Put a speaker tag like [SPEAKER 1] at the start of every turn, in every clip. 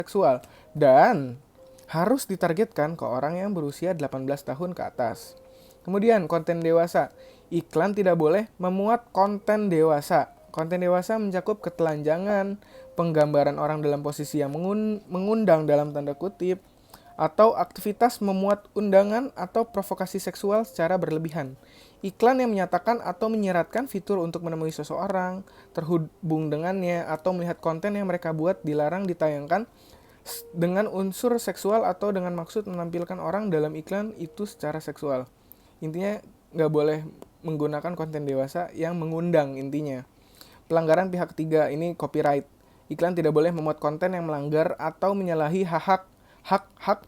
[SPEAKER 1] seksual dan harus ditargetkan ke orang yang berusia 18 tahun ke atas. Kemudian konten dewasa. Iklan tidak boleh memuat konten dewasa. Konten dewasa mencakup ketelanjangan, penggambaran orang dalam posisi yang mengundang dalam tanda kutip, atau aktivitas memuat undangan atau provokasi seksual secara berlebihan. Iklan yang menyatakan atau menyeratkan fitur untuk menemui seseorang, terhubung dengannya, atau melihat konten yang mereka buat dilarang ditayangkan dengan unsur seksual atau dengan maksud menampilkan orang dalam iklan itu secara seksual. Intinya nggak boleh menggunakan konten dewasa yang mengundang intinya. Pelanggaran pihak ketiga, ini copyright. Iklan tidak boleh memuat konten yang melanggar atau menyalahi hak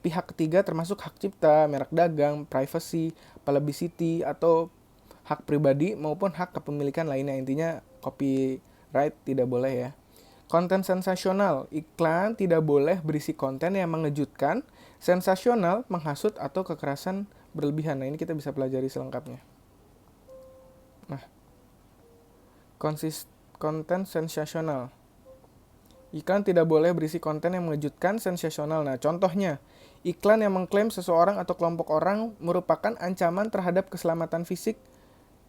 [SPEAKER 1] pihak ketiga termasuk hak cipta, merek dagang, privacy, publicity, atau hak pribadi maupun hak kepemilikan lainnya. Intinya copyright tidak boleh ya. Konten sensasional. Iklan tidak boleh berisi konten yang mengejutkan, sensasional, menghasut, atau kekerasan berlebihan. Nah, ini kita bisa pelajari selengkapnya. Nah, konten sensasional. Iklan tidak boleh berisi konten yang mengejutkan, sensasional. Nah, contohnya, iklan yang mengklaim seseorang atau kelompok orang merupakan ancaman terhadap keselamatan fisik,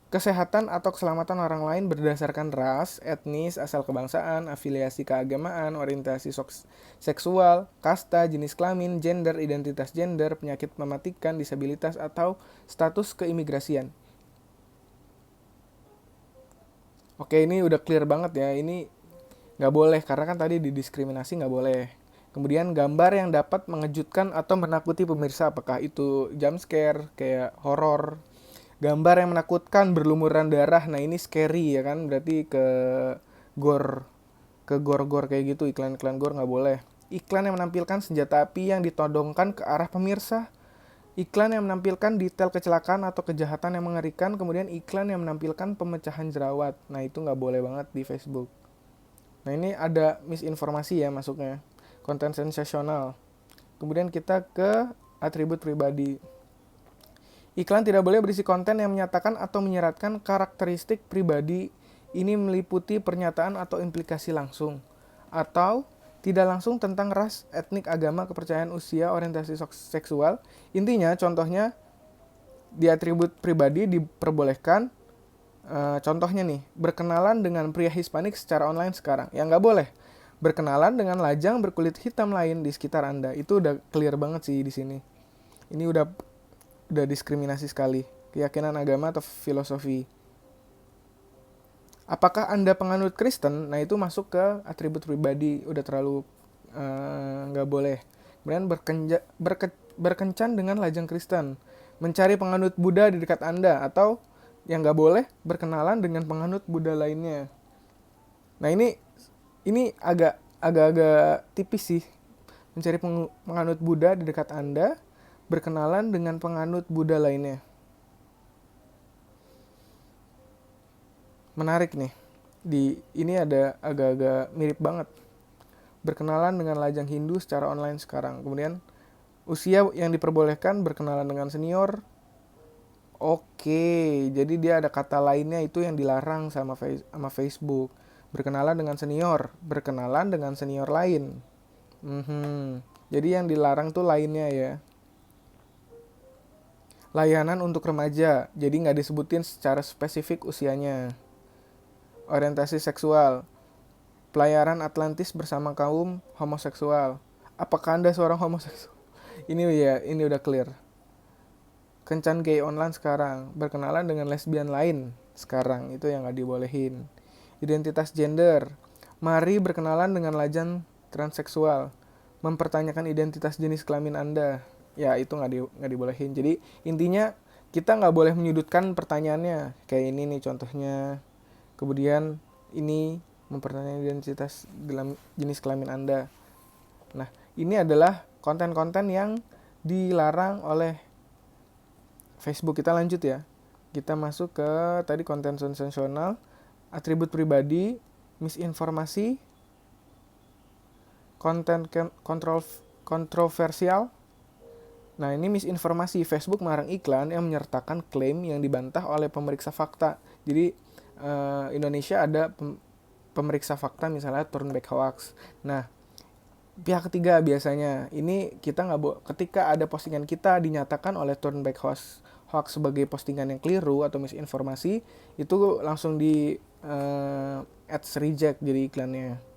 [SPEAKER 1] kesehatan atau keselamatan orang lain berdasarkan ras, etnis, asal kebangsaan, afiliasi keagamaan, orientasi seksual, kasta, jenis kelamin, gender, identitas gender, penyakit mematikan, disabilitas, atau status keimigrasian. Oke, ini udah clear banget ya. Ini nggak boleh, karena kan tadi didiskriminasi nggak boleh. Kemudian gambar yang dapat mengejutkan atau menakuti pemirsa, apakah itu jump scare, kayak horor. Gambar yang menakutkan berlumuran darah, nah ini scary ya kan, berarti gore, ke gore kayak gitu, iklan-iklan gore nggak boleh. Iklan yang menampilkan senjata api yang ditodongkan ke arah pemirsa. Iklan yang menampilkan detail kecelakaan atau kejahatan yang mengerikan. Kemudian iklan yang menampilkan pemecahan jerawat. Nah itu nggak boleh banget di Facebook. Nah ini ada misinformasi ya masuknya. Konten sensasional. Kemudian kita ke atribut pribadi. Iklan tidak boleh berisi konten yang menyatakan atau menyeratkan karakteristik pribadi. Ini meliputi pernyataan atau implikasi langsung atau tidak langsung tentang ras, etnik, agama, kepercayaan, usia, orientasi seksual. Intinya, contohnya di atribut pribadi diperbolehkan. Contohnya nih, berkenalan dengan pria Hispanik secara online sekarang. Yang nggak boleh, berkenalan dengan lajang berkulit hitam lain di sekitar Anda. Itu udah clear banget sih di sini. Ini udah diskriminasi sekali. Keyakinan agama atau filosofi. Apakah Anda penganut Kristen? Nah itu masuk ke atribut pribadi, udah terlalu nggak boleh. Kemudian berkencan dengan lajang Kristen, mencari penganut Buddha di dekat Anda, atau yang nggak boleh, berkenalan dengan penganut Buddha lainnya. Nah ini agak tipis sih, mencari penganut Buddha di dekat Anda, berkenalan dengan penganut Buddha lainnya. Menarik nih. Ini ada agak-agak mirip banget. Berkenalan dengan lajang Hindu secara online sekarang. Kemudian usia yang diperbolehkan berkenalan dengan senior. Oke, jadi dia ada kata lainnya itu yang dilarang sama Facebook. Berkenalan dengan senior, berkenalan dengan senior lain. Jadi yang dilarang tuh lainnya ya. Layanan untuk remaja, jadi nggak disebutin secara spesifik usianya. Orientasi seksual, pelayaran Atlantis bersama kaum homoseksual. Apakah Anda seorang homoseksual? Ini udah clear. Kencan gay online sekarang, berkenalan dengan lesbian lain sekarang, itu yang nggak dibolehin. Identitas gender, mari berkenalan dengan lajang transseksual, mempertanyakan identitas jenis kelamin Anda. Ya itu nggak dibolehin. Jadi intinya kita nggak boleh menyudutkan pertanyaannya. Kayak ini nih contohnya. Kemudian ini mempertanyakan identitas jenis kelamin Anda. Nah, ini adalah konten-konten yang dilarang oleh Facebook. Kita lanjut ya. Kita masuk ke tadi konten sensasional, atribut pribadi, misinformasi, konten kontroversial. Nah, ini misinformasi. Facebook melarang iklan yang menyertakan klaim yang dibantah oleh pemeriksa fakta. Jadi Indonesia ada pemeriksa fakta misalnya turn back hoax. Nah, Pihak ketiga biasanya ini kita ketika ada postingan kita dinyatakan oleh Turnback Hoax sebagai postingan yang keliru atau misinformasi, itu langsung di ads reject jadi iklannya.